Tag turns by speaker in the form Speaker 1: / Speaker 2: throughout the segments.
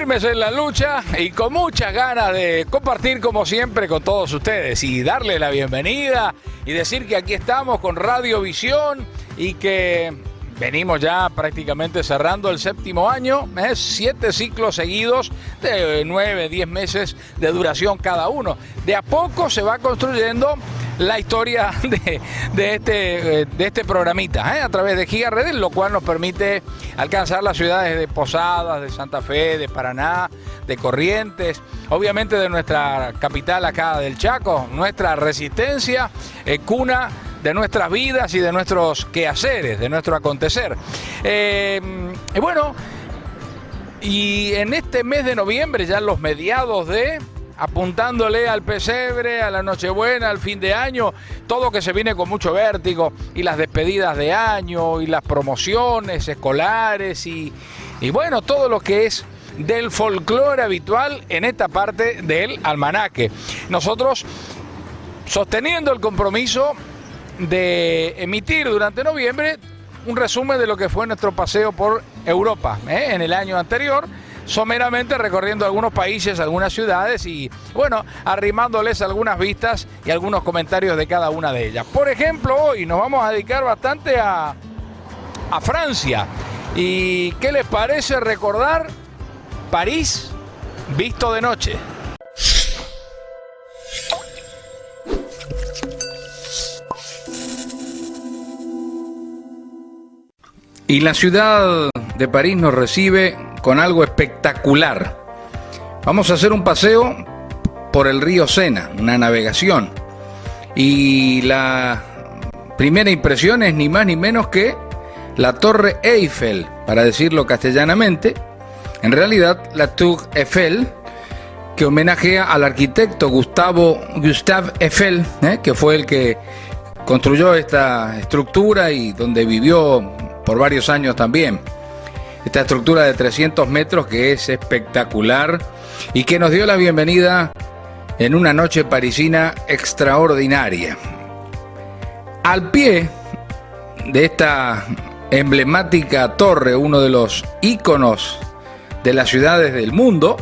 Speaker 1: firmes en la lucha y con muchas ganas de compartir como siempre con todos ustedes y darle la bienvenida y decir que aquí estamos con Radiovisión y que venimos ya prácticamente cerrando el 7º año, 7 ciclos seguidos de 9, 10 meses de duración cada uno. De a poco se va construyendo la historia de este programita, a través de Giga Redes, lo cual nos permite alcanzar las ciudades de Posadas, de Santa Fe, de Paraná, de Corrientes, obviamente de nuestra capital acá del Chaco, nuestra Resistencia, cuna de nuestras vidas y de nuestros quehaceres, de nuestro acontecer. Y bueno, y en este mes de noviembre, ya en los mediados de... apuntándole al pesebre, a la Nochebuena, al fin de año, todo que se viene con mucho vértigo, y las despedidas de año, y las promociones escolares, y bueno, todo lo que es del folclore habitual en esta parte del almanaque. Nosotros, sosteniendo el compromiso de emitir durante noviembre un resumen de lo que fue nuestro paseo por Europa en el año anterior, someramente recorriendo algunos países, algunas ciudades y, bueno, arrimándoles algunas vistas y algunos comentarios de cada una de ellas. Por ejemplo, hoy nos vamos a dedicar bastante a Francia. ¿Y qué les parece recordar París visto de noche? Y la ciudad de París nos recibe con algo espectacular. Vamos a hacer un paseo por el río Sena, una navegación. Y la primera impresión es ni más ni menos que la Torre Eiffel, para decirlo castellanamente. En realidad, la Tour Eiffel, que homenajea al arquitecto Gustave Eiffel, que fue el que construyó esta estructura y donde vivió por varios años también. Esta estructura de 300 metros que es espectacular y que nos dio la bienvenida en una noche parisina extraordinaria. Al pie de esta emblemática torre, uno de los íconos de las ciudades del mundo,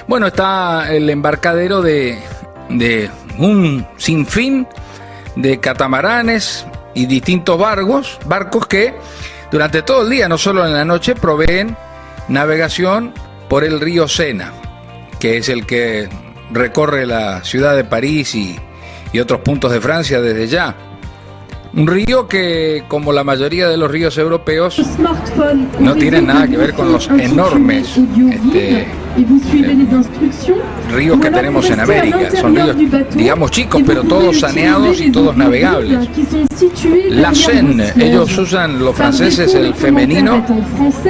Speaker 1: bueno, está el embarcadero de un sinfín de catamaranes y distintos barcos que durante todo el día, no solo en la noche, proveen navegación por el río Sena, que es el que recorre la ciudad de París y otros puntos de Francia desde ya. Un río que, como la mayoría de los ríos europeos, no tiene nada que ver con los enormes ríos que tenemos en América. Son ríos, digamos, chicos, pero todos saneados y todos navegables. La Seine, ellos usan, los franceses, el femenino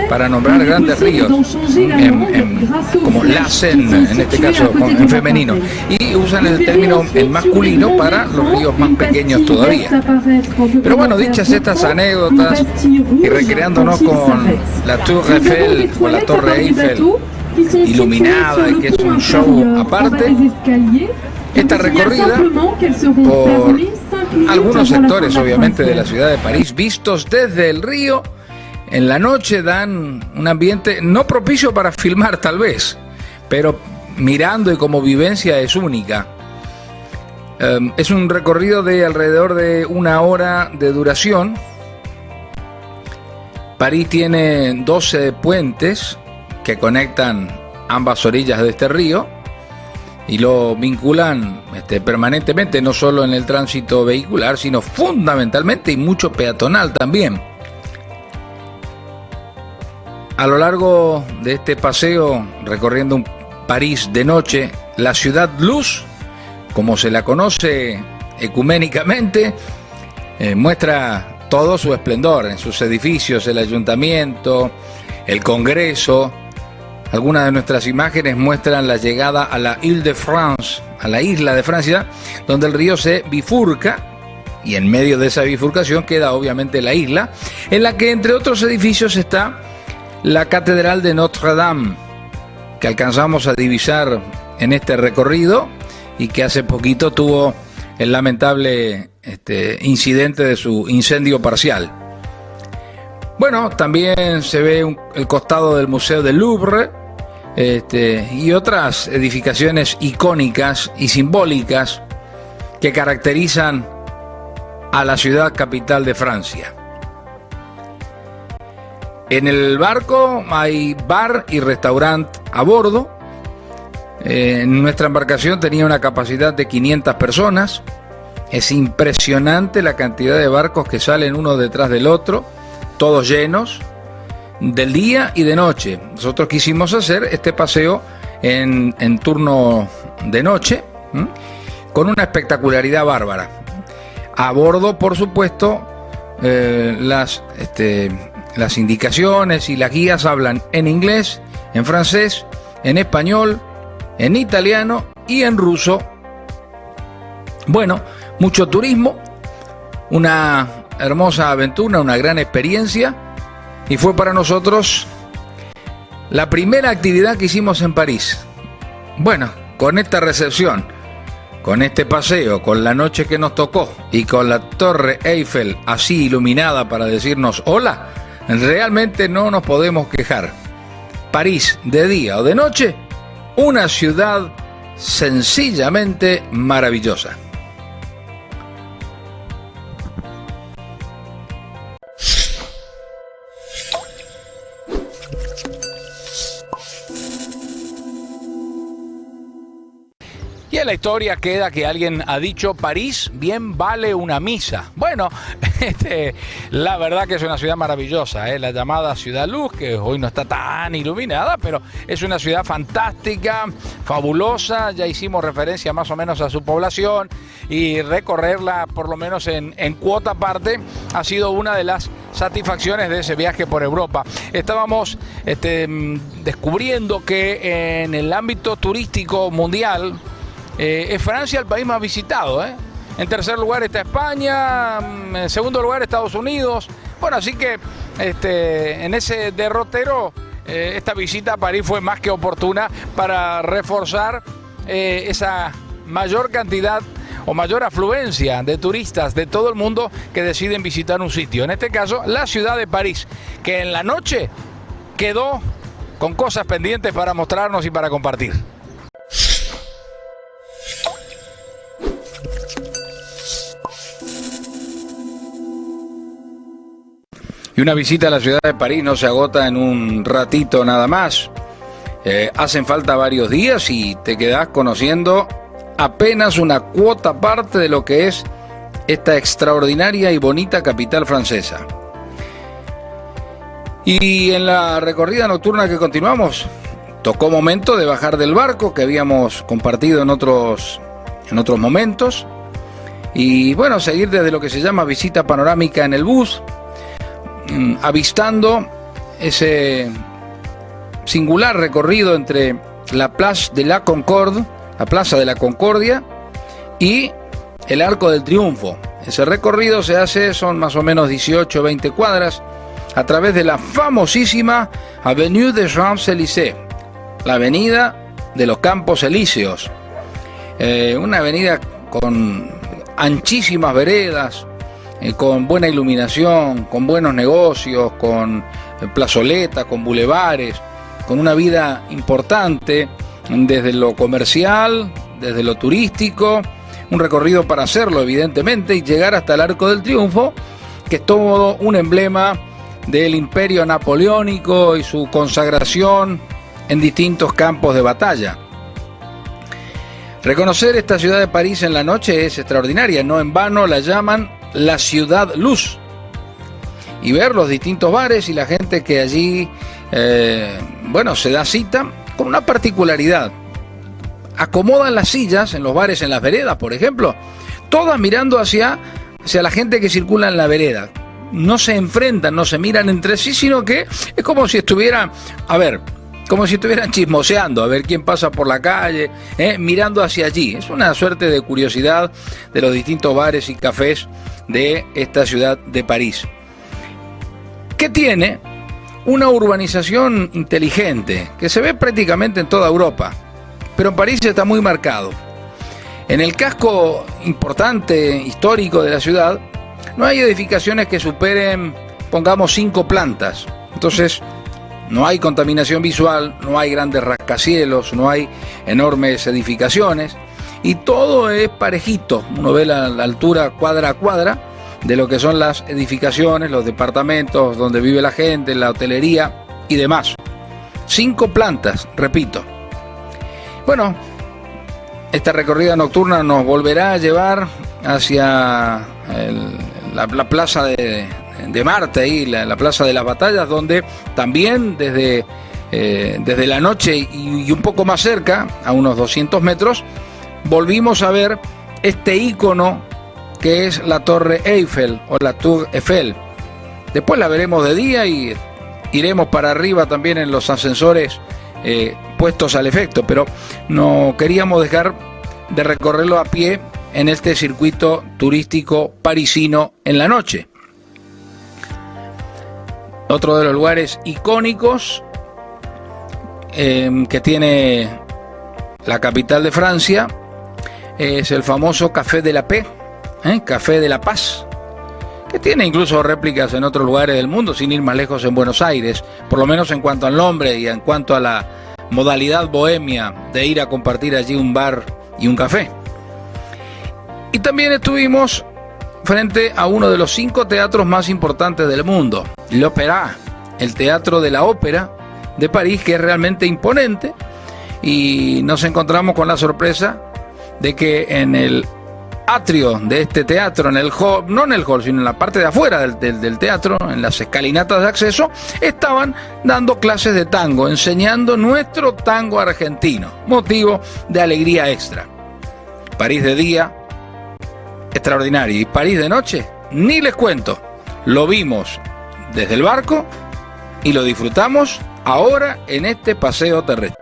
Speaker 1: para nombrar grandes ríos, como la Seine, en este caso en femenino, y usan el término en masculino para los ríos más pequeños todavía. Pero bueno, dichas estas anécdotas y recreándonos con la Tour Eiffel, con la Torre Eiffel iluminada, y que es un show aparte, esta recorrida por algunos sectores obviamente de la ciudad de París vistos desde el río en la noche dan un ambiente no propicio para filmar tal vez, pero mirando y como vivencia es única. Es un recorrido de alrededor de 1 hora de duración. París tiene 12 puentes que conectan ambas orillas de este río y lo vinculan permanentemente, no solo en el tránsito vehicular, sino fundamentalmente y mucho peatonal también. A lo largo de este paseo, recorriendo un París de noche, la ciudad luz, como se la conoce ecuménicamente, muestra todo su esplendor en sus edificios, el ayuntamiento, el Congreso. Algunas de nuestras imágenes muestran la llegada a la Île-de-France, a la isla de Francia, donde el río se bifurca, y en medio de esa bifurcación queda obviamente la isla, en la que entre otros edificios está la Catedral de Notre Dame, que alcanzamos a divisar en este recorrido y que hace poquito tuvo el lamentable incidente de su incendio parcial. Bueno, también se ve el costado del Museo del Louvre, y otras edificaciones icónicas y simbólicas que caracterizan a la ciudad capital de Francia. En el barco hay bar y restaurante a bordo. Nuestra embarcación tenía una capacidad de 500 personas. Es impresionante la cantidad de barcos que salen uno detrás del otro, todos llenos, del día y de noche. Nosotros quisimos hacer este paseo en turno de noche, con una espectacularidad bárbara. A bordo, por supuesto, las indicaciones y las guías hablan en inglés, en francés, en español, en italiano y en ruso. Bueno, mucho turismo, una hermosa aventura, una gran experiencia, y fue para nosotros la primera actividad que hicimos en París. Bueno, con esta recepción, con este paseo, con la noche que nos tocó y con la Torre Eiffel así iluminada para decirnos hola, realmente no nos podemos quejar. París, de día o de noche, una ciudad sencillamente maravillosa. Y en la historia queda que alguien ha dicho: París bien vale una misa. Bueno, la verdad que es una ciudad maravillosa, la llamada Ciudad Luz, que hoy no está tan iluminada, pero es una ciudad fantástica, fabulosa. Ya hicimos referencia más o menos a su población, y recorrerla por lo menos en cuota parte ha sido una de las satisfacciones de ese viaje por Europa. Estábamos descubriendo que en el ámbito turístico mundial, es Francia el país más visitado, En tercer lugar está España, en segundo lugar Estados Unidos. Bueno, así que en ese derrotero, esta visita a París fue más que oportuna para reforzar esa mayor cantidad o mayor afluencia de turistas de todo el mundo que deciden visitar un sitio. En este caso, la ciudad de París, que en la noche quedó con cosas pendientes para mostrarnos y para compartir. Y una visita a la ciudad de París no se agota en un ratito nada más. Hacen falta varios días y te quedás conociendo apenas una cuota parte de lo que es esta extraordinaria y bonita capital francesa. Y en la recorrida nocturna que continuamos, tocó momento de bajar del barco que habíamos compartido en otros momentos, y bueno, seguir desde lo que se llama visita panorámica en el bus, avistando ese singular recorrido entre la Place de la Concorde, la Plaza de la Concordia, y el Arco del Triunfo. Ese recorrido son más o menos 18 o 20 cuadras a través de la famosísima Avenue des Champs-Élysées, la avenida de los Campos Elíseos, una avenida con anchísimas veredas, con buena iluminación, con buenos negocios, con plazoletas, con bulevares, con una vida importante desde lo comercial, desde lo turístico, un recorrido para hacerlo evidentemente y llegar hasta el Arco del Triunfo, que es todo un emblema del imperio napoleónico y su consagración en distintos campos de batalla. Reconocer esta ciudad de París en la noche es extraordinaria, no en vano la llaman la Ciudad Luz, y ver los distintos bares y la gente que allí se da cita con una particularidad. Acomodan las sillas en los bares, en las veredas, por ejemplo, todas mirando hacia la gente que circula en la vereda. No se enfrentan, no se miran entre sí, sino que es como si estuvieran, como si estuvieran chismoseando, a ver quién pasa por la calle, mirando hacia allí. Es una suerte de curiosidad de los distintos bares y cafés de esta ciudad de París, que tiene una urbanización inteligente, que se ve prácticamente en toda Europa, pero en París está muy marcado. En el casco importante, histórico de la ciudad, no hay edificaciones que superen pongamos 5 plantas. Entonces, no hay contaminación visual, no hay grandes rascacielos, no hay enormes edificaciones y todo es parejito. Uno ve la altura cuadra a cuadra de lo que son las edificaciones, los departamentos donde vive la gente, la hotelería y demás. 5 plantas, repito. Bueno, esta recorrida nocturna nos volverá a llevar hacia la plaza de Marte, ahí, la plaza de las batallas, donde también desde la noche y un poco más cerca, a unos 200 metros, volvimos a ver este ícono que es la Torre Eiffel o la Tour Eiffel. Después la veremos de día y iremos para arriba también en los ascensores puestos al efecto, pero no queríamos dejar de recorrerlo a pie en este circuito turístico parisino en la noche. Otro de los lugares icónicos que tiene la capital de Francia es el famoso Café de la Paix, Café de la Paz, que tiene incluso réplicas en otros lugares del mundo, sin ir más lejos en Buenos Aires, por lo menos en cuanto al nombre y en cuanto a la modalidad bohemia de ir a compartir allí un bar y un café. Y también estuvimos frente a uno de los 5 teatros más importantes del mundo, l'Opéra, el Teatro de la Ópera de París, que es realmente imponente, y nos encontramos con la sorpresa de que en el atrio de este teatro, en el hall, no en el hall, sino en la parte de afuera del teatro, en las escalinatas de acceso, estaban dando clases de tango, enseñando nuestro tango argentino, motivo de alegría extra. París de día, extraordinario, y París de noche, ni les cuento. Lo vimos desde el barco y lo disfrutamos ahora en este paseo terrestre.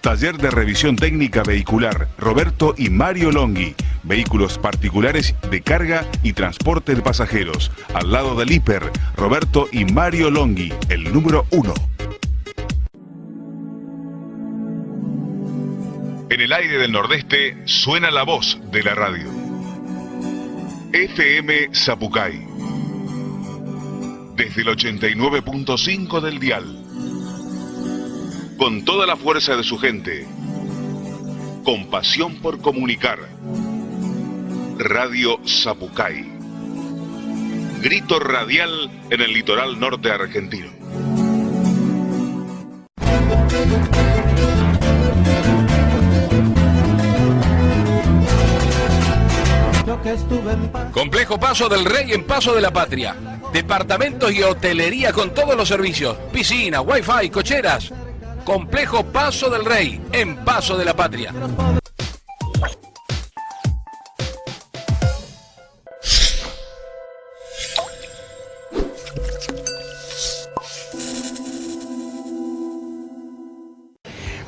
Speaker 2: Taller de revisión técnica vehicular Roberto y Mario Longhi. Vehículos particulares de carga y transporte de pasajeros. Al lado del hiper, Roberto y Mario Longhi, el número 1. En el aire del Nordeste suena la voz de la radio. FM Zapucay. Desde el 89.5 del dial. Con toda la fuerza de su gente. Con pasión por comunicar. Radio Zapucay. Grito radial en el litoral norte argentino.
Speaker 1: Complejo Paso del Rey en Paso de la Patria. Departamentos y hotelería con todos los servicios. Piscina, wifi, cocheras. Complejo Paso del Rey en Paso de la Patria.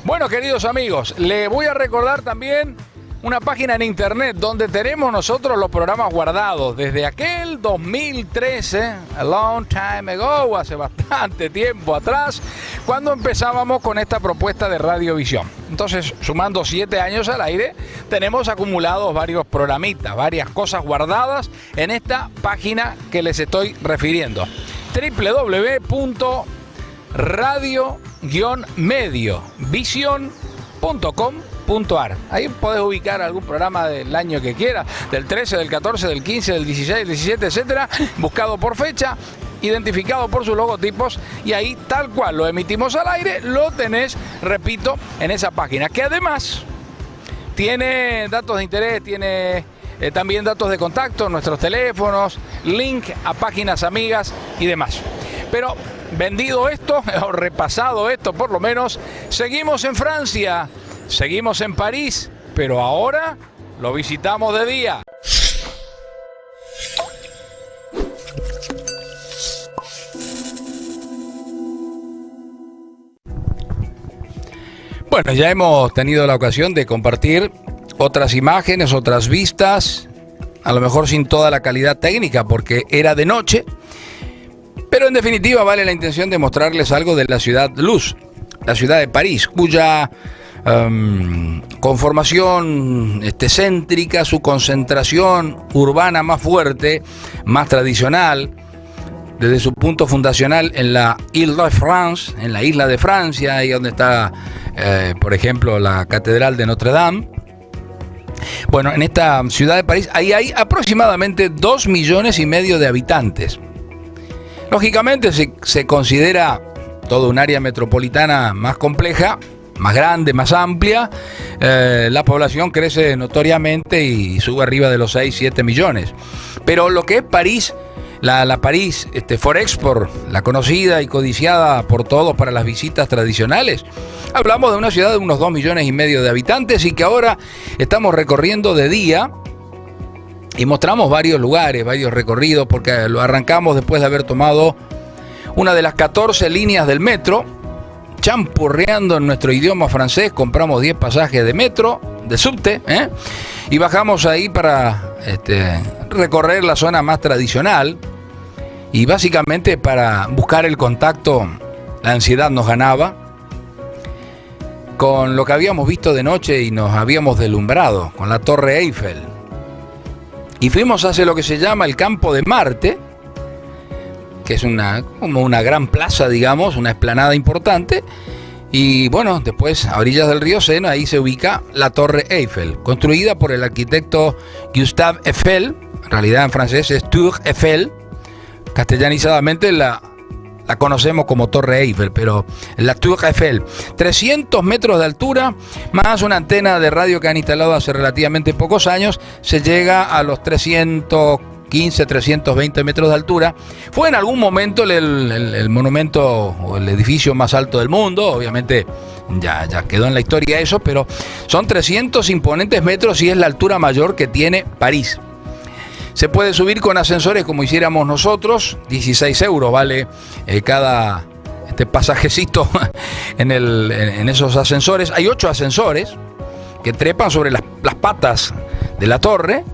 Speaker 1: Bueno, queridos amigos, les voy a recordar también una página en internet donde tenemos nosotros los programas guardados desde aquel 2013, a long time ago, hace bastante tiempo atrás, cuando empezábamos con esta propuesta de Radiovisión. Entonces, sumando 7 años al aire, tenemos acumulados varios programitas, varias cosas guardadas en esta página que les estoy refiriendo. www.radio-mediovision.com.ar. Ahí podés ubicar algún programa del año que quieras, del 13, del 14, del 15, del 16, del 17, etcétera, buscado por fecha, identificado por sus logotipos, y ahí tal cual lo emitimos al aire, lo tenés, repito, en esa página, que además tiene datos de interés, tiene también datos de contacto, nuestros teléfonos, link a páginas amigas y demás. Pero vendido esto, o repasado esto por lo menos, seguimos en Francia, seguimos en París, pero ahora lo visitamos de día. Bueno, ya hemos tenido la ocasión de compartir otras imágenes, otras vistas, a lo mejor sin toda la calidad técnica porque era de noche, Pero en definitiva vale la intención de mostrarles algo de la ciudad luz, la ciudad de París, cuya conformación céntrica, su concentración urbana más fuerte, más tradicional, desde su punto fundacional en la Île-de-France, en la isla de Francia, ahí donde está, por ejemplo, la Catedral de Notre Dame. Bueno, en esta ciudad de París, ahí hay aproximadamente 2,5 millones de habitantes. Lógicamente se considera toda un área metropolitana más compleja, más grande, más amplia. La población crece notoriamente y sube arriba de los 6-7 millones. Pero lo que es París, la París Forexpo, la conocida y codiciada por todos para las visitas tradicionales, hablamos de una ciudad de unos 2,5 millones de habitantes y que ahora estamos recorriendo de día y mostramos varios lugares, varios recorridos, porque lo arrancamos después de haber tomado una de las 14 líneas del metro, champurreando en nuestro idioma francés. Compramos 10 pasajes de metro, de subte, y bajamos ahí para recorrer la zona más tradicional y básicamente para buscar el contacto. La ansiedad nos ganaba con lo que habíamos visto de noche y nos habíamos deslumbrado con la Torre Eiffel. Y fuimos hacia lo que se llama el Campo de Marte, que es como una gran plaza, digamos, una explanada importante. Y bueno, después, a orillas del río Sena, ahí se ubica la Torre Eiffel, construida por el arquitecto Gustave Eiffel. En realidad en francés es Tour Eiffel. Castellanizadamente la conocemos como Torre Eiffel, pero la Tour Eiffel, 300 metros de altura, más una antena de radio que han instalado hace relativamente pocos años, se llega a los 315, 320 metros de altura. Fue en algún momento el monumento o el edificio más alto del mundo. Obviamente ya quedó en la historia eso, pero son 300 imponentes metros y es la altura mayor que tiene París. Se puede subir con ascensores como hiciéramos nosotros, 16 euros vale cada pasajecito en esos ascensores. Hay 8 ascensores que trepan sobre las patas de la torre.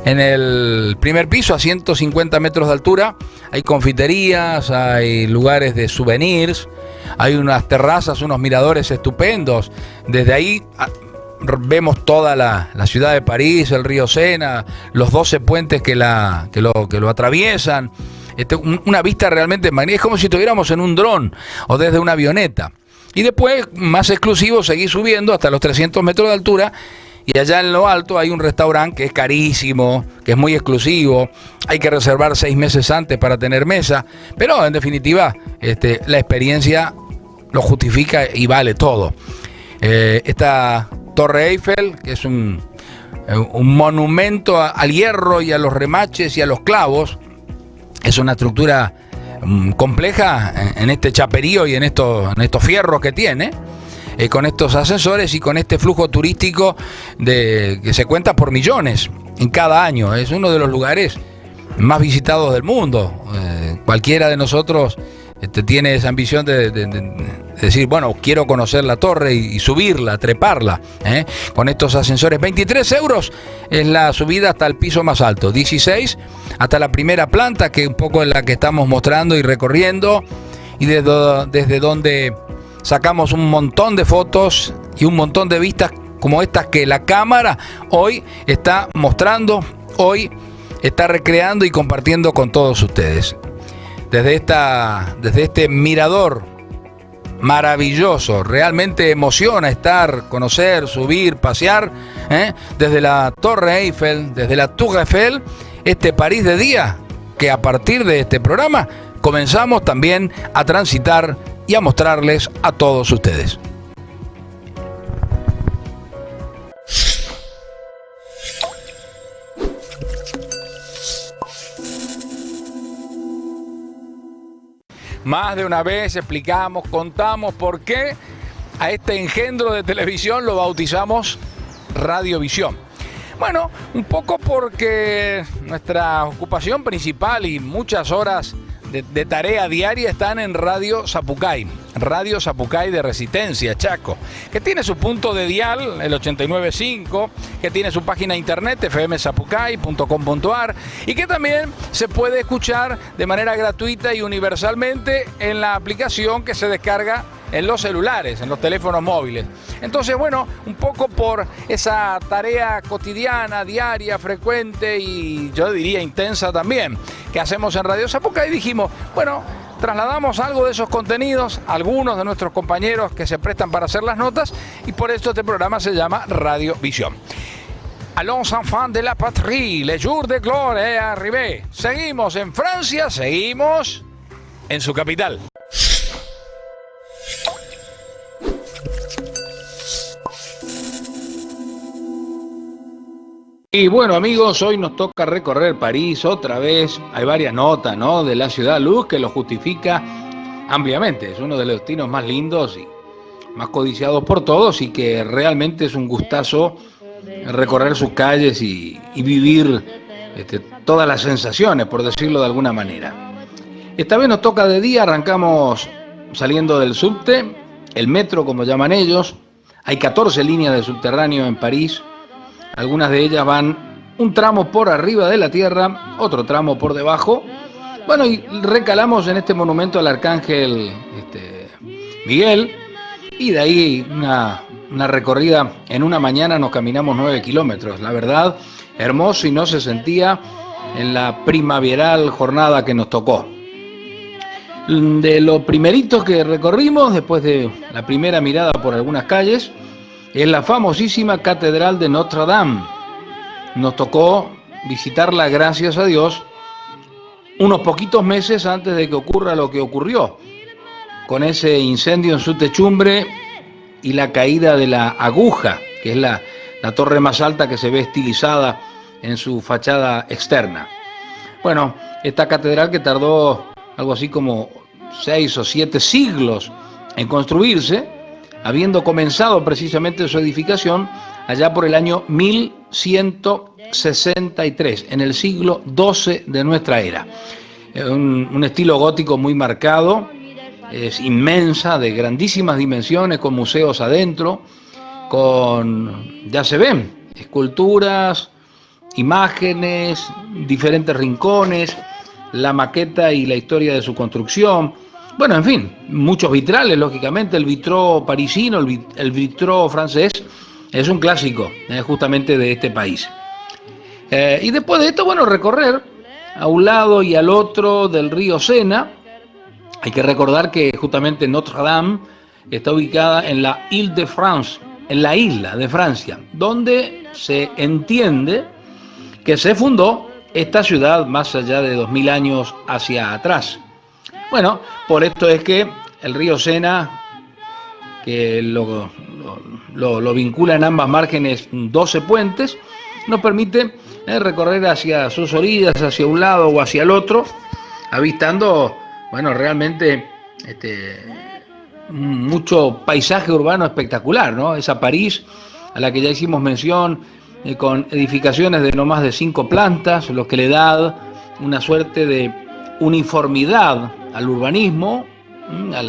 Speaker 1: En el primer piso, a 150 metros de altura, hay confiterías, hay lugares de souvenirs, hay unas terrazas, unos miradores estupendos. Desde ahí vemos toda la ciudad de París, el río Sena, los 12 puentes que lo atraviesan. Una vista realmente magnífica, es como si estuviéramos en un dron o desde una avioneta. Y después, más exclusivo, seguir subiendo hasta los 300 metros de altura. Y allá en lo alto hay un restaurante que es carísimo, que es muy exclusivo. Hay que reservar 6 meses antes para tener mesa. Pero en definitiva, la experiencia lo justifica y vale todo. Esta Torre Eiffel, que es un monumento al hierro y a los remaches y a los clavos, es una estructura compleja en este chaperío y en estos fierros que tiene. Con estos ascensores y con este flujo turístico que se cuenta por millones en cada año. Es uno de los lugares más visitados del mundo. Cualquiera de nosotros tiene esa ambición de decir, bueno, quiero conocer la torre y subirla, treparla, con estos ascensores. 23 euros es la subida hasta el piso más alto, 16 hasta la primera planta, que un poco es la que estamos mostrando y recorriendo, y desde donde sacamos un montón de fotos y un montón de vistas como estas que la cámara hoy está mostrando, hoy está recreando y compartiendo con todos ustedes. Desde este mirador maravilloso, realmente emociona conocer, subir, pasear, desde la Torre Eiffel, desde la Tour Eiffel, este París de día, que a partir de este programa comenzamos también a transitar y a mostrarles a todos ustedes. Más de una vez explicamos, contamos por qué a este engendro de televisión lo bautizamos Radiovisión. Bueno, un poco porque nuestra ocupación principal y muchas horas de tarea diaria están en Radio Zapucay de Resistencia, Chaco, que tiene su punto de dial, el 89.5, que tiene su página de internet, fmzapucay.com.ar, y que también se puede escuchar de manera gratuita y universalmente en la aplicación que se descarga en los celulares, en los teléfonos móviles. Entonces, bueno, un poco por esa tarea cotidiana, diaria, frecuente y yo diría intensa también, que hacemos en Radio Zapucay, dijimos, bueno, trasladamos algo de esos contenidos a algunos de nuestros compañeros que se prestan para hacer las notas, y por esto este programa se llama Radio Visión. Allons enfants de la patrie, le jour de gloire arrivé. Seguimos en Francia, seguimos en su capital. Y bueno, amigos, hoy nos toca recorrer París otra vez. Hay varias notas, ¿no?, de la ciudad luz que lo justifica ampliamente. Es uno de los destinos más lindos y más codiciados por todos, y que realmente es un gustazo recorrer sus calles y vivir todas las sensaciones, por decirlo de alguna manera. Esta vez nos toca de día, arrancamos saliendo del subte, el metro como llaman ellos. Hay 14 líneas de subterráneo en París. Algunas de ellas van un tramo por arriba de la tierra, otro tramo por debajo. Bueno, y recalamos en este monumento al Arcángel Miguel, y de ahí una recorrida. En una mañana nos caminamos 9 kilómetros, la verdad, hermoso, y no se sentía en la primaveral jornada que nos tocó. De lo primerito que recorrimos, después de la primera mirada por algunas calles, es la famosísima Catedral de Notre Dame. Nos tocó visitarla, gracias a Dios, unos poquitos meses antes de que ocurra lo que ocurrió, con ese incendio en su techumbre y la caída de la Aguja, que es la torre más alta que se ve estilizada en su fachada externa. Bueno, esta catedral, que tardó algo así como 6 o 7 siglos en construirse, habiendo comenzado precisamente su edificación allá por el año 1163, en el siglo XII de nuestra era. Un estilo gótico muy marcado, es inmensa, de grandísimas dimensiones, con museos adentro, ya se ven, esculturas, imágenes, diferentes rincones, la maqueta y la historia de su construcción. Bueno, en fin, muchos vitrales, lógicamente. El vitró parisino, el vitró francés, es un clásico justamente de este país. Y después de esto, bueno, recorrer a un lado y al otro del río Sena. Hay que recordar que justamente Notre Dame está ubicada en la Île-de-France, en la isla de Francia, donde se entiende que se fundó esta ciudad más allá de 2000 años hacia atrás. Bueno, por esto es que el río Sena, que lo vincula en ambas márgenes 12 puentes, nos permite recorrer hacia sus orillas, hacia un lado o hacia el otro, avistando, bueno, realmente mucho paisaje urbano espectacular, ¿no? Esa París a la que ya hicimos mención, con edificaciones de no más de 5 plantas, lo que le da una suerte de uniformidad al urbanismo, a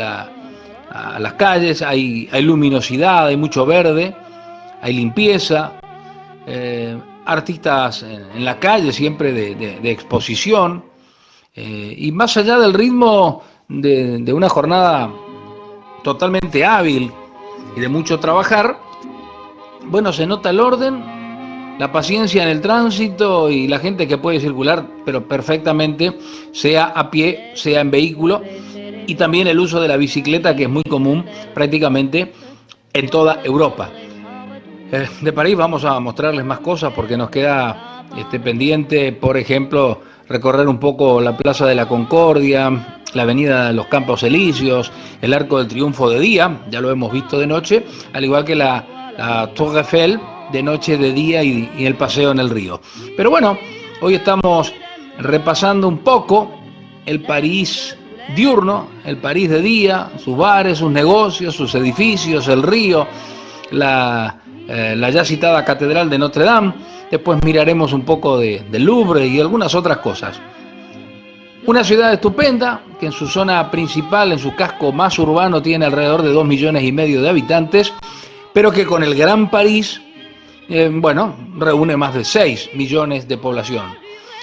Speaker 1: las calles. Hay luminosidad, hay mucho verde, hay limpieza, artistas en la calle siempre de exposición, y más allá del ritmo de una jornada totalmente hábil y de mucho trabajar, bueno, se nota el orden, la paciencia en el tránsito y la gente que puede circular, pero perfectamente, sea a pie, sea en vehículo, y también el uso de la bicicleta, que es muy común prácticamente en toda Europa. De París vamos a mostrarles más cosas porque nos queda pendiente, por ejemplo, recorrer un poco la Plaza de la Concordia, la Avenida de los Campos Elíseos, el Arco del Triunfo de día, ya lo hemos visto de noche, al igual que la Tour Eiffel de noche, de día, y el paseo en el río. Pero bueno, hoy estamos repasando un poco el París diurno, el París de día, sus bares, sus negocios, sus edificios, el río, la ya citada Catedral de Notre Dame. Después miraremos un poco del Louvre y algunas otras cosas. Una ciudad estupenda que en su zona principal, en su casco más urbano, tiene alrededor de 2,5 millones de habitantes, pero que con el Gran París, reúne más de 6 millones de población.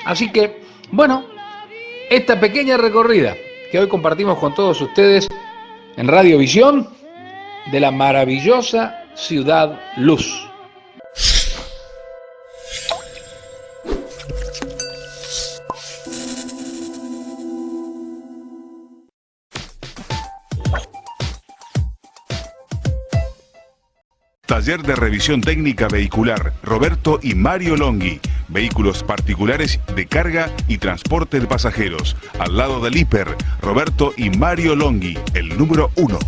Speaker 1: Así que, esta pequeña recorrida que hoy compartimos con todos ustedes en Radiovisión de la maravillosa ciudad Luz.
Speaker 2: Taller de revisión técnica vehicular Roberto y Mario Longhi. Vehículos particulares de carga y transporte de pasajeros. Al lado del hiper, Roberto y Mario Longhi, el número 1.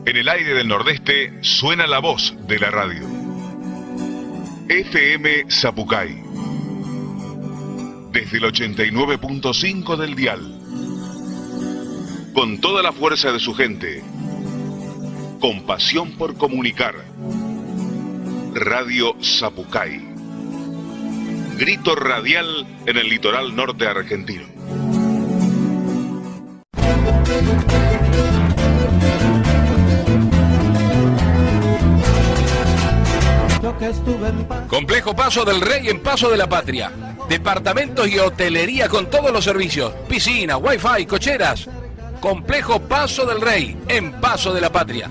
Speaker 2: En el aire del Nordeste suena la voz de la radio. FM Zapucay. Desde el 89.5 del dial. Con toda la fuerza de su gente. Con pasión por comunicar. Radio Zapucay. Grito radial en el litoral norte argentino.
Speaker 1: Complejo Paso del Rey en Paso de la Patria. Departamentos y hotelería con todos los servicios. Piscina, wifi, cocheras. Complejo Paso del Rey en Paso de la Patria.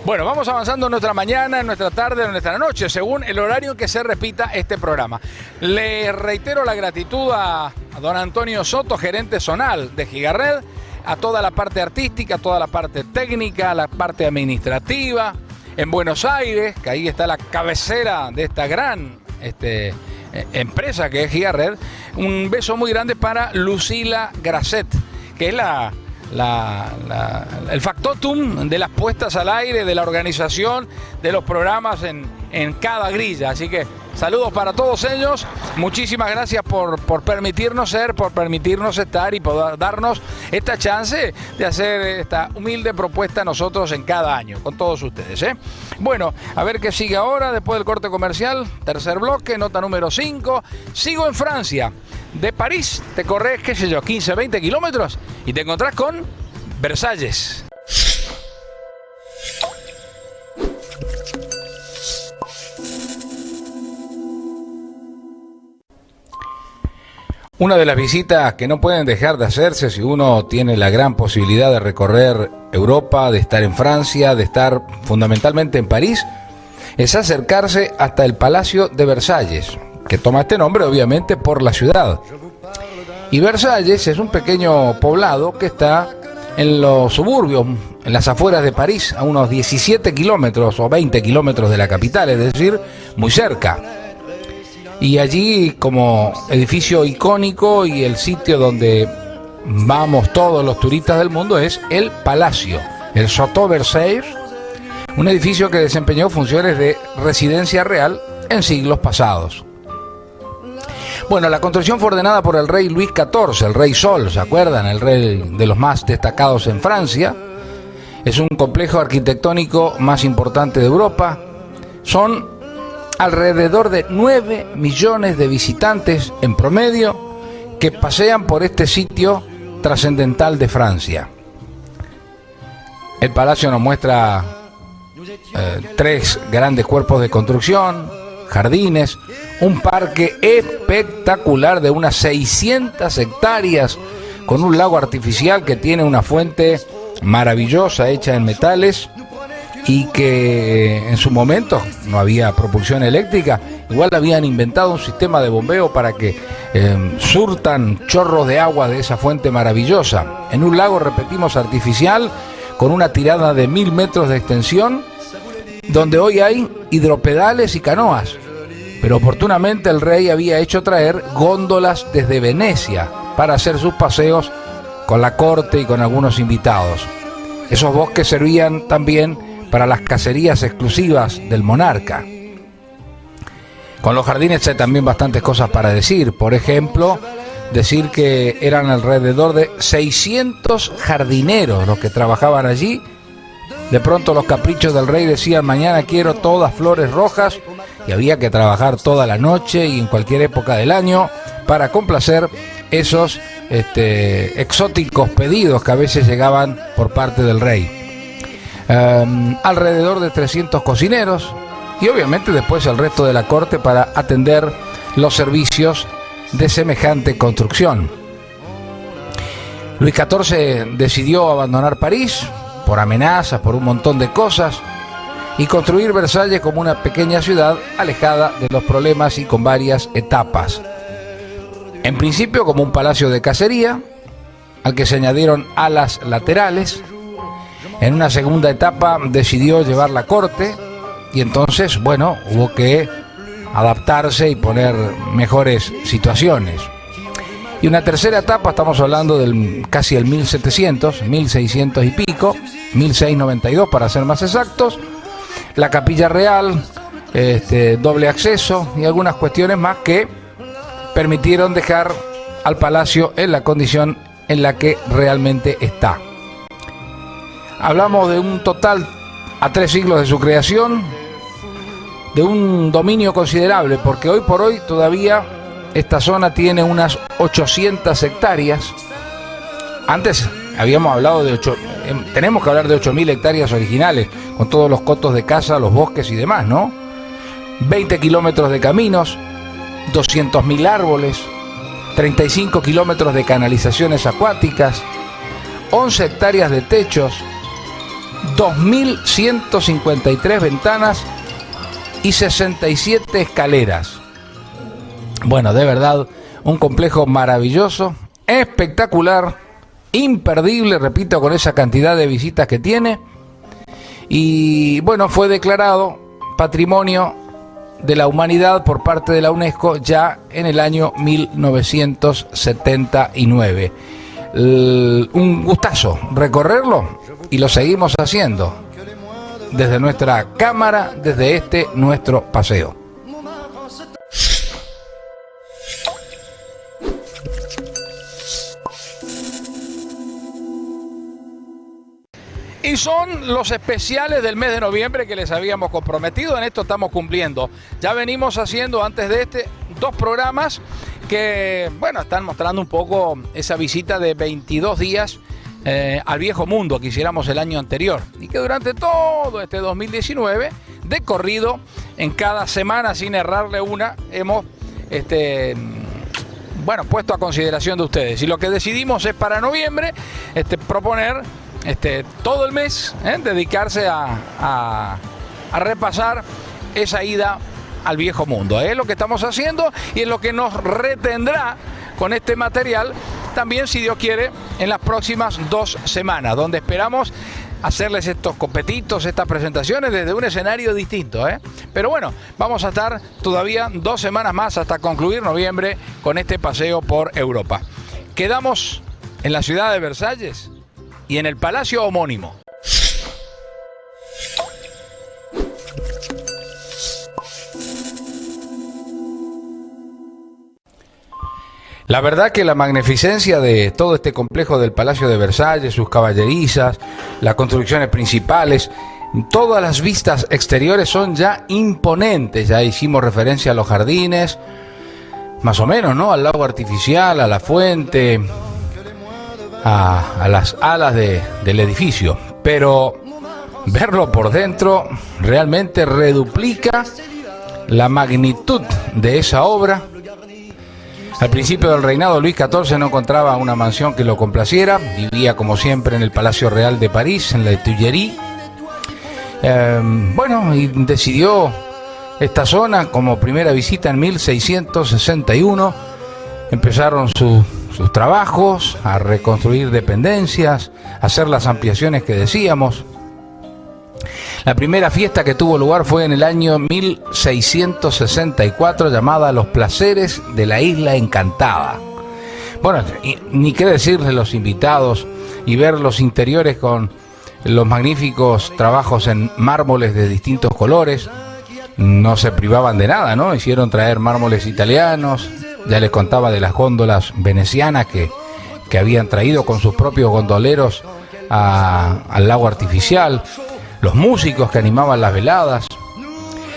Speaker 1: Bueno, vamos avanzando en nuestra mañana, en nuestra tarde, en nuestra noche, según el horario que se repita este programa. Le reitero la gratitud a don Antonio Soto, gerente zonal de Gigared, a toda la parte artística, a toda la parte técnica, a la parte administrativa, en Buenos Aires, que ahí está la cabecera de esta gran empresa que es Gigared. Un beso muy grande para Lucila Grasset, que es el factotum de las puestas al aire, de la organización de los programas en cada grilla. Así que saludos para todos ellos. Muchísimas gracias por permitirnos ser, por permitirnos estar y poder darnos esta chance de hacer esta humilde propuesta nosotros en cada año, con todos ustedes, ¿eh? Bueno, a ver qué sigue ahora, después del corte comercial. Tercer bloque, nota número 5. Sigo en Francia. De París te corres, 15, 20 kilómetros y te encontrás con Versalles. Una de las visitas que no pueden dejar de hacerse si uno tiene la gran posibilidad de recorrer Europa, de estar en Francia, de estar fundamentalmente en París, es acercarse hasta el Palacio de Versalles, que toma este nombre obviamente por la ciudad. Y Versalles es un pequeño poblado que está en los suburbios, en las afueras de París, a unos 17 kilómetros o 20 kilómetros de la capital, es decir, muy cerca. Y allí, como edificio icónico y el sitio donde vamos todos los turistas del mundo, es el Palacio, el Château Versailles, un edificio que desempeñó funciones de residencia real en siglos pasados. Bueno, la construcción fue ordenada por el rey Luis XIV, el rey Sol, ¿se acuerdan? El rey de los más destacados en Francia. Es un complejo arquitectónico más importante de Europa. Son alrededor de 9 millones de visitantes en promedio que pasean por este sitio trascendental de Francia. El palacio nos muestra 3 grandes cuerpos de construcción, jardines, un parque espectacular de unas 600 hectáreas con un lago artificial que tiene una fuente maravillosa hecha en metales y que en su momento no había propulsión eléctrica. Igual habían inventado un sistema de bombeo para que surtan chorros de agua de esa fuente maravillosa. En un lago, repetimos, artificial, con una tirada de 1000 metros de extensión, donde hoy hay hidropedales y canoas. Pero oportunamente el rey había hecho traer góndolas desde Venecia para hacer sus paseos con la corte y con algunos invitados. Esos bosques servían también para las cacerías exclusivas del monarca. Con los jardines hay también bastantes cosas para decir. Por ejemplo, decir que eran alrededor de 600 jardineros los que trabajaban allí. De pronto los caprichos del rey decían: mañana quiero todas flores rojas, y había que trabajar toda la noche y en cualquier época del año para complacer esos exóticos pedidos que a veces llegaban por parte del rey. Alrededor de 300 cocineros y obviamente después el resto de la corte para atender los servicios de semejante construcción. Luis XIV decidió abandonar París por amenazas, por un montón de cosas, y construir Versalles como una pequeña ciudad alejada de los problemas y con varias etapas. En principio como un palacio de cacería, al que se añadieron alas laterales. En una segunda etapa decidió llevar la corte y entonces, bueno, hubo que adaptarse y poner mejores situaciones. Y una tercera etapa, estamos hablando del casi el 1700, 1600 y pico, 1692 para ser más exactos, la capilla real, doble acceso y algunas cuestiones más que permitieron dejar al palacio en la condición en la que realmente está. Hablamos de un total a 3 siglos de su creación, de un dominio considerable, porque hoy por hoy todavía esta zona tiene unas 800 hectáreas. Antes habíamos hablado de tenemos que hablar de 8.000 hectáreas originales, con todos los cotos de caza, los bosques y demás, ¿no? 20 kilómetros de caminos, 200.000 árboles, 35 kilómetros de canalizaciones acuáticas, 11 hectáreas de techos, 2.153 ventanas y 67 escaleras. Bueno, de verdad, un complejo maravilloso, espectacular, imperdible, repito, con esa cantidad de visitas que tiene. Y bueno, fue declarado Patrimonio de la Humanidad por parte de la UNESCO ya en el año 1979. Un gustazo recorrerlo y lo seguimos haciendo desde nuestra cámara, desde nuestro paseo. Y son los especiales del mes de noviembre que les habíamos comprometido. En esto estamos cumpliendo. Ya venimos haciendo antes de 2 programas que, bueno, están mostrando un poco esa visita de 22 días al viejo mundo que hiciéramos el año anterior. Y que durante todo este 2019, de corrido, en cada semana, sin errarle una, hemos puesto a consideración de ustedes. Y lo que decidimos es para noviembre proponer todo el mes, dedicarse a repasar esa ida al viejo mundo. Es lo que estamos haciendo y es lo que nos retendrá con este material también, si Dios quiere, en las próximas 2 semanas, donde esperamos hacerles estos copetitos, estas presentaciones desde un escenario distinto, Pero bueno, vamos a estar todavía 2 semanas más hasta concluir noviembre con este paseo por Europa. Quedamos en la ciudad de Versalles y en el palacio homónimo. La verdad que la magnificencia de todo este complejo del Palacio de Versalles, sus caballerizas, las construcciones principales, todas las vistas exteriores son ya imponentes. Ya hicimos referencia a los jardines, más o menos, ¿no? Al lago artificial, a la fuente, a las alas del edificio. Pero verlo por dentro realmente reduplica la magnitud de esa obra. Al principio del reinado, Luis XIV no encontraba una mansión que lo complaciera. Vivía, como siempre, en el Palacio Real de París, en la Tuileries. Y decidió esta zona como primera visita en 1661. Empezaron sus trabajos, a reconstruir dependencias, a hacer las ampliaciones que decíamos. La primera fiesta que tuvo lugar fue en el año 1664, llamada Los Placeres de la Isla Encantada. Bueno, ni qué decir de los invitados y ver los interiores con los magníficos trabajos en mármoles de distintos colores. No se privaban de nada, ¿no? Hicieron traer mármoles italianos, Ya les contaba de las góndolas venecianas que habían traído con sus propios gondoleros al lago artificial, los músicos que animaban las veladas,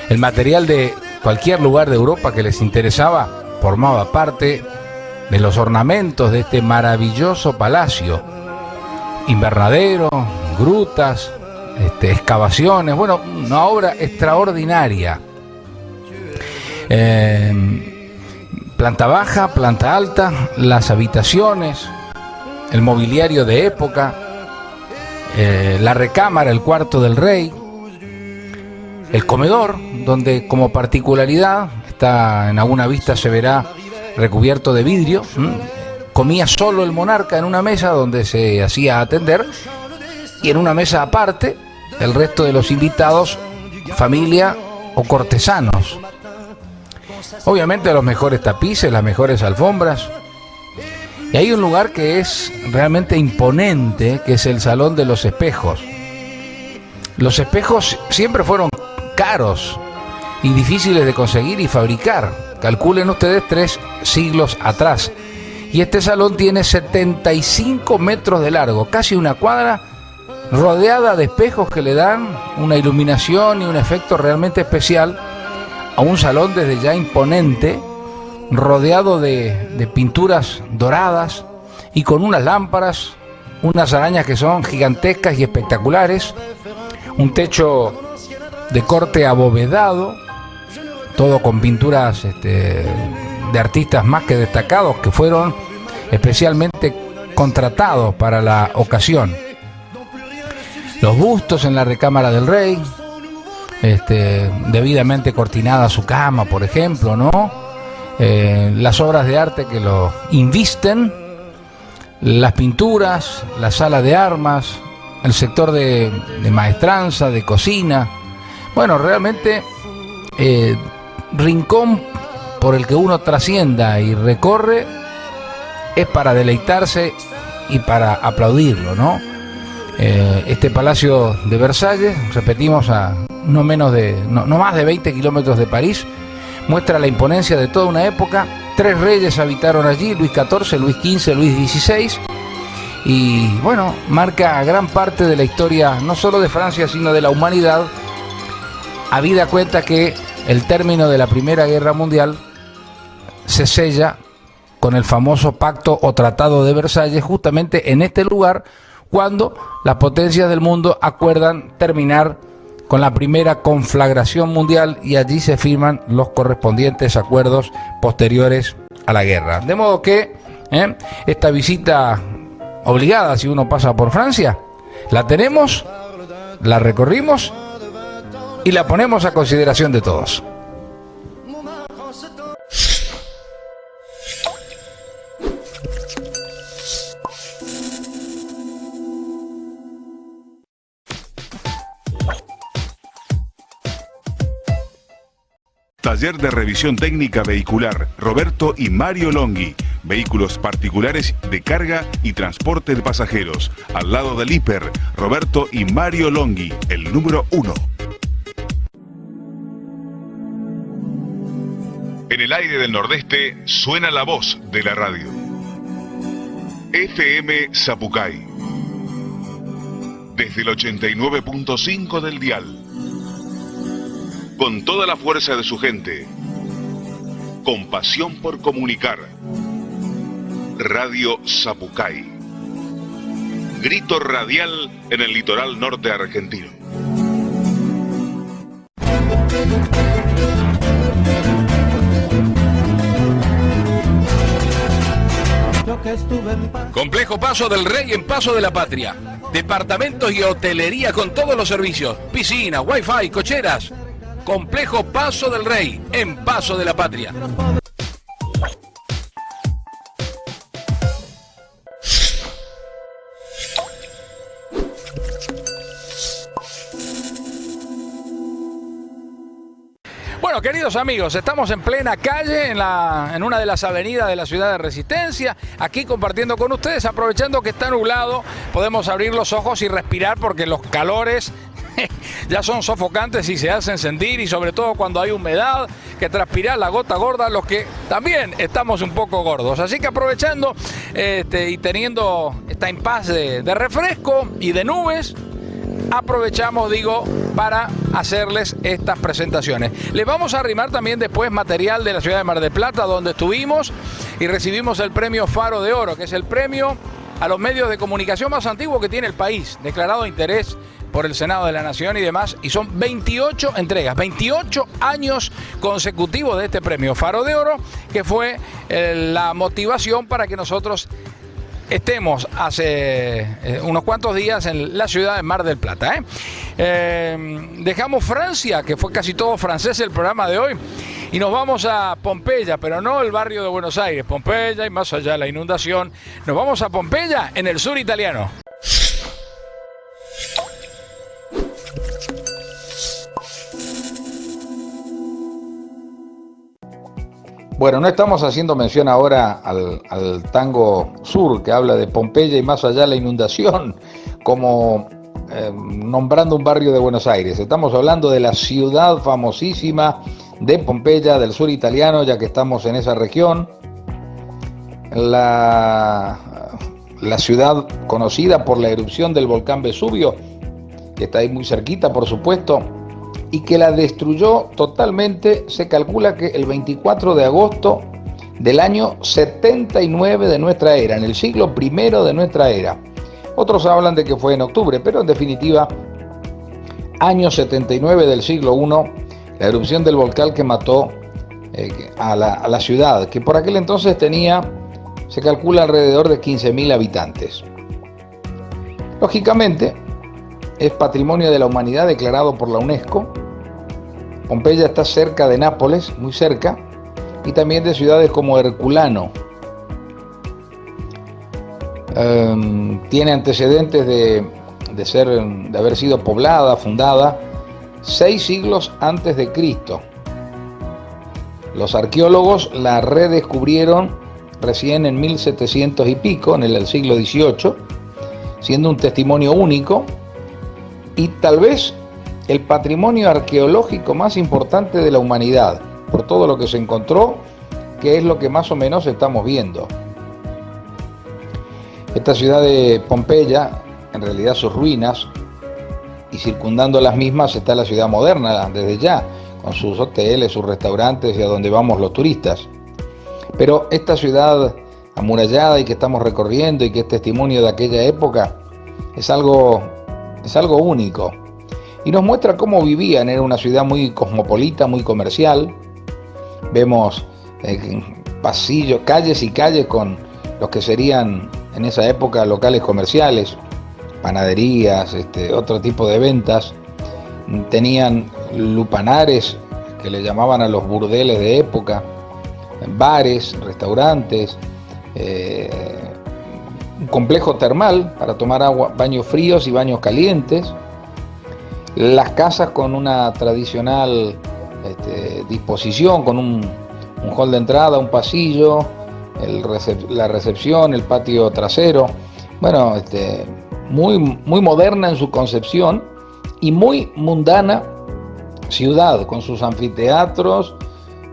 Speaker 1: el material de cualquier lugar de Europa que les interesaba formaba parte de los ornamentos de este maravilloso palacio. Invernaderos, grutas, excavaciones, bueno, una obra extraordinaria. Planta baja, planta alta, las habitaciones, el mobiliario de época, la recámara, el cuarto del rey, el comedor, donde como particularidad está en alguna vista se verá recubierto de vidrio. Comía solo el monarca en una mesa donde se hacía atender, y en una mesa aparte el resto de los invitados, familia o cortesanos. Obviamente los mejores tapices, las mejores alfombras. Y hay un lugar que es realmente imponente, que es el Salón de los Espejos. Los espejos siempre fueron caros y difíciles de conseguir y fabricar. Calculen ustedes 3 siglos atrás. Y este salón tiene 75 metros de largo, casi una cuadra, rodeada de espejos que le dan una iluminación y un efecto realmente especial a un salón desde ya imponente, rodeado de pinturas doradas y con unas lámparas, unas arañas que son gigantescas y espectaculares, un techo de corte abovedado, todo con pinturas de artistas más que destacados que fueron especialmente contratados para la ocasión. Los bustos en la recámara del rey, debidamente cortinada su cama, por ejemplo, ¿no? Las obras de arte que lo invisten, las pinturas, la sala de armas, el sector de maestranza, de cocina. Bueno, realmente rincón por el que uno trascienda y recorre es para deleitarse y para aplaudirlo, ¿no? Este Palacio de Versalles, repetimos, a no más de 20 kilómetros de París, muestra la imponencia de toda una época. 3 reyes habitaron allí, Luis XIV, Luis XV, Luis XVI, y bueno, marca gran parte de la historia, no solo de Francia, sino de la humanidad, habida cuenta que el término de la Primera Guerra Mundial se sella con el famoso pacto o tratado de Versalles, justamente en este lugar, cuando las potencias del mundo acuerdan terminar con la primera conflagración mundial, y allí se firman los correspondientes acuerdos posteriores a la guerra. De modo que esta visita obligada, si uno pasa por Francia, la tenemos, la recorrimos y la ponemos a consideración de todos.
Speaker 2: Taller de revisión técnica vehicular Roberto y Mario Longhi. Vehículos particulares de carga y transporte de pasajeros. Al lado del hiper, Roberto y Mario Longhi, el número 1. En el aire del Nordeste suena la voz de la radio. FM Zapucay. Desde el 89.5 del dial. Con toda la fuerza de su gente. Con pasión por comunicar. Radio Zapucay. Grito radial en el litoral norte argentino.
Speaker 1: Complejo Paso del Rey en Paso de la Patria. Departamentos y hotelería con todos los servicios. Piscina, wifi, cocheras. Complejo Paso del Rey en Paso de la Patria. Bueno, queridos amigos, estamos en plena calle, en una de las avenidas de la ciudad de Resistencia, aquí compartiendo con ustedes, aprovechando que está nublado, podemos abrir los ojos y respirar porque los calores ya son sofocantes y se hacen sentir, y sobre todo cuando hay humedad, que transpirar la gota gorda, los que también estamos un poco gordos. Así que aprovechando y teniendo esta impas de refresco y de nubes, aprovechamos, para hacerles estas presentaciones. Les vamos a arrimar también después material de la ciudad de Mar del Plata, donde estuvimos y recibimos el premio Faro de Oro, que es el premio a los medios de comunicación más antiguo que tiene el país, declarado de interés por el Senado de la Nación y demás, y son 28 entregas, 28 años consecutivos de este premio Faro de Oro, que fue la motivación para que nosotros estemos hace unos cuantos días en la ciudad de Mar del Plata. Dejamos Francia, que fue casi todo francés el programa de hoy, y nos vamos a Pompeya, pero no el barrio de Buenos Aires, Pompeya y más allá la inundación. Nos vamos a Pompeya, en el sur italiano.
Speaker 3: Bueno, no estamos haciendo mención ahora al tango sur que habla de Pompeya y más allá la inundación, como nombrando un barrio de Buenos Aires. Estamos hablando de la ciudad famosísima de Pompeya, del sur italiano, ya que estamos en esa región. La ciudad conocida por la erupción del volcán Vesubio, que está ahí muy cerquita, por supuesto, y que la destruyó totalmente. Se calcula que el 24 de agosto del año 79 de nuestra era, en el siglo I de nuestra era. Otros hablan de que fue en octubre, pero en definitiva, año 79 del siglo I, la erupción del volcán que mató a la ciudad, que por aquel entonces tenía, se calcula, alrededor de 15.000 habitantes. Lógicamente, es Patrimonio de la Humanidad declarado por la UNESCO. Pompeya está cerca de Nápoles, muy cerca, y también de ciudades como Herculano. Tiene antecedentes de haber sido poblada, fundada 6 siglos antes de Cristo. Los arqueólogos la redescubrieron recién en 1700 y pico, en el siglo XVIII, siendo un testimonio único y tal vez el patrimonio arqueológico más importante de la humanidad, por todo lo que se encontró, que es lo que más o menos estamos viendo. Esta ciudad de Pompeya, en realidad sus ruinas, y circundando las mismas está la ciudad moderna desde ya, con sus hoteles, sus restaurantes y a donde vamos los turistas. Pero esta ciudad amurallada y que estamos recorriendo y que es testimonio de aquella época, es algo único. Y nos muestra cómo vivían. Era una ciudad muy cosmopolita, muy comercial. Vemos pasillos, calles y calles con los que serían en esa época locales comerciales, panaderías, otro tipo de ventas. Tenían lupanares, que le llamaban a los burdeles de época, bares, restaurantes, un complejo termal para tomar agua, baños fríos y baños calientes. Las casas con una tradicional disposición, con un hall de entrada, un pasillo, la recepción, el patio trasero. Bueno, muy moderna en su concepción y muy mundana ciudad, con sus anfiteatros,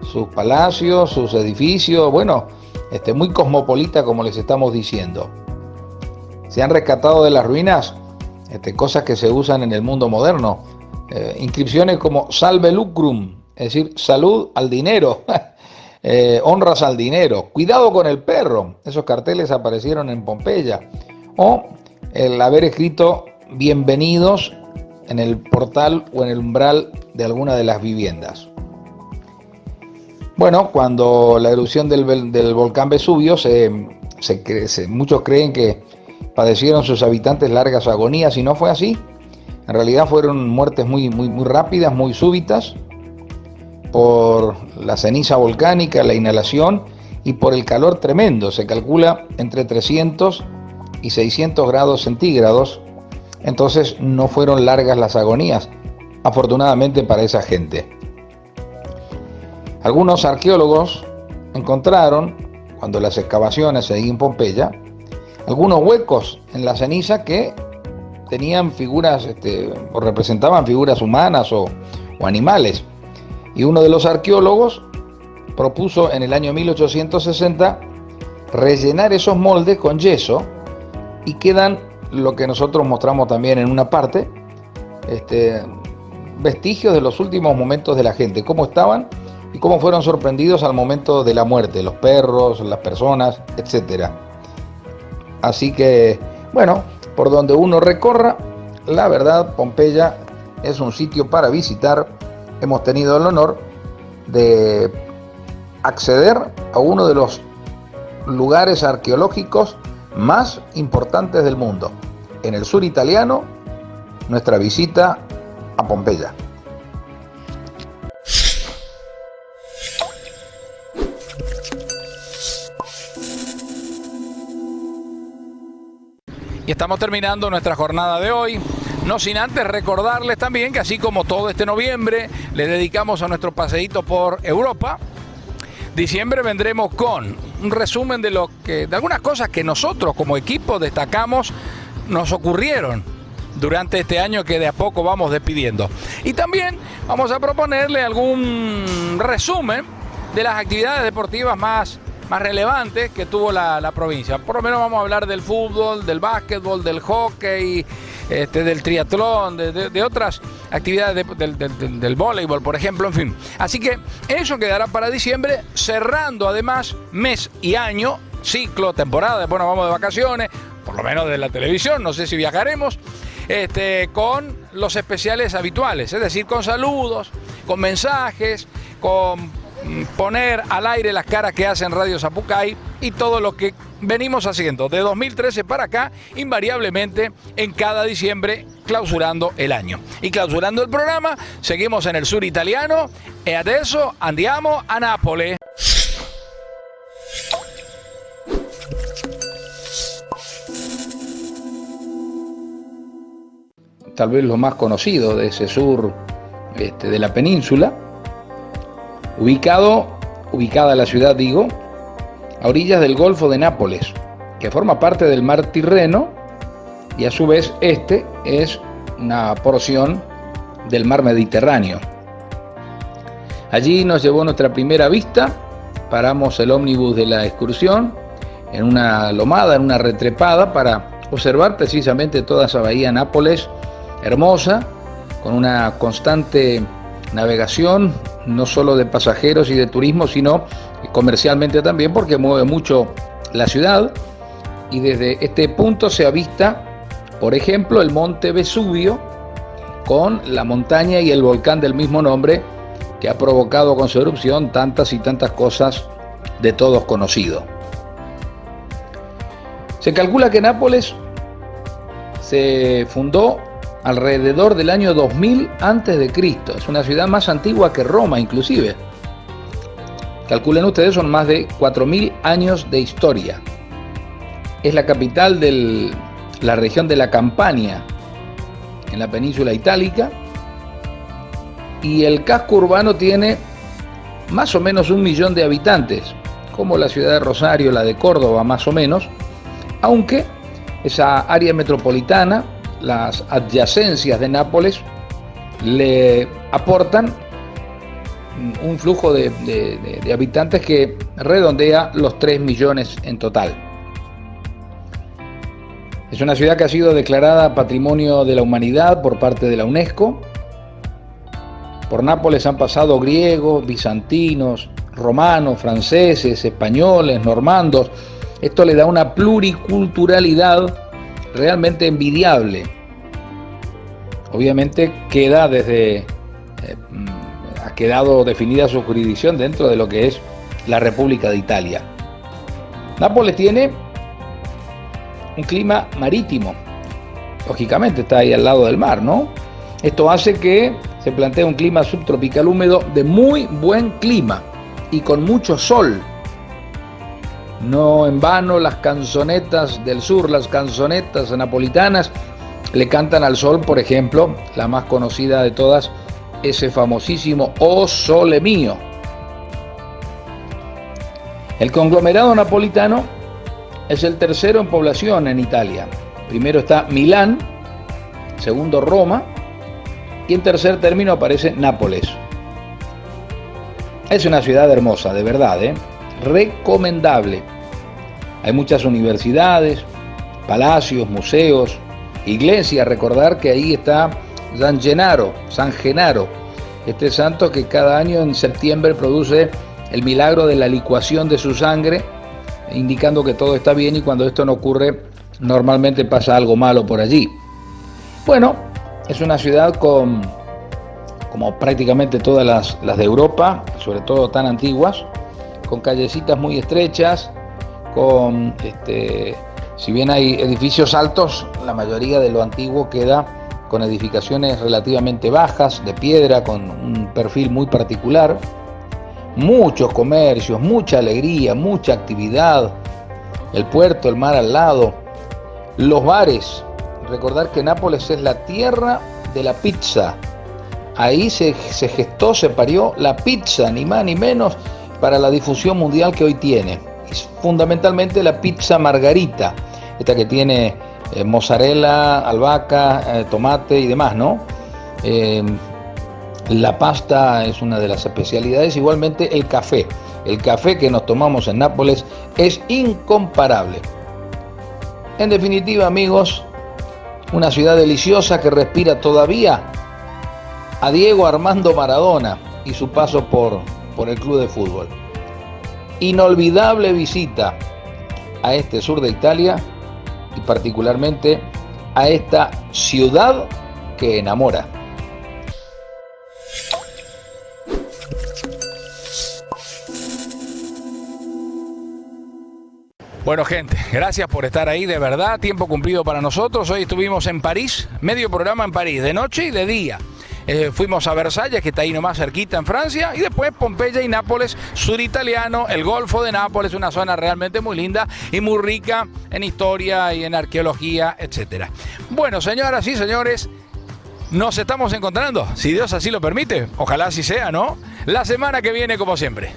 Speaker 3: sus palacios, sus edificios, bueno, muy cosmopolita, como les estamos diciendo. Se han rescatado de las ruinas cosas que se usan en el mundo moderno, inscripciones como salve lucrum, es decir, salud al dinero, honras al dinero, cuidado con el perro. Esos carteles aparecieron en Pompeya, o el haber escrito bienvenidos en el portal o en el umbral de alguna de las viviendas. Bueno, cuando la erupción del volcán Vesubio, muchos creen que padecieron sus habitantes largas agonías, y no fue así. En realidad fueron muertes muy rápidas, muy súbitas, por la ceniza volcánica, la inhalación y por el calor tremendo. Se calcula entre 300 y 600 grados centígrados. Entonces no fueron largas las agonías, afortunadamente para esa gente. Algunos arqueólogos encontraron, cuando las excavaciones seguían en Pompeya, algunos huecos en la ceniza que tenían figuras o representaban figuras humanas o animales. Y uno de los arqueólogos propuso en el año 1860 rellenar esos moldes con yeso y quedan lo que nosotros mostramos también en una parte, vestigios de los últimos momentos de la gente, cómo estaban y cómo fueron sorprendidos al momento de la muerte, los perros, las personas, etc. Así que, bueno, por donde uno recorra, la verdad, Pompeya es un sitio para visitar. Hemos tenido el honor de acceder a uno de los lugares arqueológicos más importantes del mundo. En el sur italiano, nuestra visita a Pompeya.
Speaker 1: Y estamos terminando nuestra jornada de hoy. No sin antes recordarles también que así como todo este noviembre le dedicamos a nuestro paseíto por Europa, diciembre vendremos con un resumen de algunas cosas que nosotros como equipo destacamos nos ocurrieron durante este año que de a poco vamos despidiendo. Y también vamos a proponerle algún resumen de las actividades deportivas más relevantes que tuvo la provincia. Por lo menos vamos a hablar del fútbol, del básquetbol, del hockey, del triatlón, de otras actividades del voleibol, por ejemplo, en fin. Así que eso quedará para diciembre, cerrando además mes y año, ciclo, temporada. Después nos vamos de vacaciones, por lo menos de la televisión, no sé si viajaremos, con los especiales habituales, es decir, con saludos, con mensajes, con poner al aire las caras que hacen Radio Zapucay y todo lo que venimos haciendo de 2013 para acá, invariablemente en cada diciembre, clausurando el año. Y clausurando el programa, seguimos en el sur italiano e adesso andiamo a Nápoles.
Speaker 3: Tal vez lo más conocido de ese sur de la península, ubicada la ciudad, digo, a orillas del Golfo de Nápoles, que forma parte del mar Tirreno, y a su vez es una porción del mar Mediterráneo. Allí nos llevó nuestra primera vista, paramos el ómnibus de la excursión en una lomada, en una retrepada, para observar precisamente toda esa bahía Nápoles hermosa, con una constante navegación, no solo de pasajeros y de turismo, sino comercialmente también, porque mueve mucho la ciudad. Y desde este punto se avista, por ejemplo, el monte Vesubio, con la montaña y el volcán del mismo nombre, que ha provocado con su erupción tantas y tantas cosas de todos conocido. Se calcula que Nápoles se fundó alrededor del año 2000 a.C. Es una ciudad más antigua que Roma, inclusive. Calculen ustedes, son más de 4.000 años de historia. Es la capital de la región de la Campania, en la península itálica, y el casco urbano tiene más o menos 1 millón de habitantes, como la ciudad de Rosario, la de Córdoba, más o menos, aunque esa área metropolitana, las adyacencias de Nápoles, le aportan un flujo de habitantes que redondea los 3 millones en total. Es una ciudad que ha sido declarada Patrimonio de la Humanidad por parte de la UNESCO. Por Nápoles han pasado griegos, bizantinos, romanos, franceses, españoles, normandos. Esto le da una pluriculturalidad realmente envidiable. Obviamente ha quedado definida su jurisdicción dentro de lo que es la República de Italia. Nápoles tiene un clima marítimo, lógicamente está ahí al lado del mar, ¿no? Esto hace que se plantee un clima subtropical húmedo de muy buen clima y con mucho sol. No en vano las canzonetas del sur, las canzonetas napolitanas, le cantan al sol, por ejemplo, la más conocida de todas, ese famosísimo O Sole Mio. El conglomerado napolitano es el tercero en población en Italia. Primero está Milán, segundo Roma y en tercer término aparece Nápoles. Es una ciudad hermosa, de verdad, recomendable. Hay muchas universidades, palacios, museos, iglesias. Recordar que ahí está San Genaro, este santo que cada año en septiembre produce el milagro de la licuación de su sangre, indicando que todo está bien, y cuando esto no ocurre, normalmente pasa algo malo por allí. Bueno, es una ciudad como prácticamente todas las de Europa, sobre todo tan antiguas, con callecitas muy estrechas, si bien hay edificios altos, la mayoría de lo antiguo queda con edificaciones relativamente bajas, de piedra, con un perfil muy particular. Muchos comercios, mucha alegría, mucha actividad, el puerto, el mar al lado, los bares. Recordar que Nápoles es la tierra de la pizza. Ahí se gestó, se parió la pizza, ni más ni menos, para la difusión mundial que hoy tiene. Es fundamentalmente la pizza margarita, esta que tiene mozzarella, albahaca, tomate y demás, ¿no? La pasta es una de las especialidades, igualmente el café. El café que nos tomamos en Nápoles es incomparable. En definitiva, amigos, una ciudad deliciosa que respira todavía a Diego Armando Maradona y su paso por el club de fútbol. Inolvidable visita a este sur de Italia y particularmente a esta ciudad que enamora.
Speaker 1: Bueno, gente, gracias por estar ahí, de verdad, tiempo cumplido para nosotros. Hoy estuvimos en París, medio programa en París, de noche y de día. Fuimos a Versalles, que está ahí nomás cerquita en Francia, y después Pompeya y Nápoles, sur italiano, el Golfo de Nápoles, una zona realmente muy linda y muy rica en historia y en arqueología, etcétera. Bueno, señoras y señores, nos estamos encontrando, si Dios así lo permite, ojalá así sea, ¿no? La semana que viene, como siempre.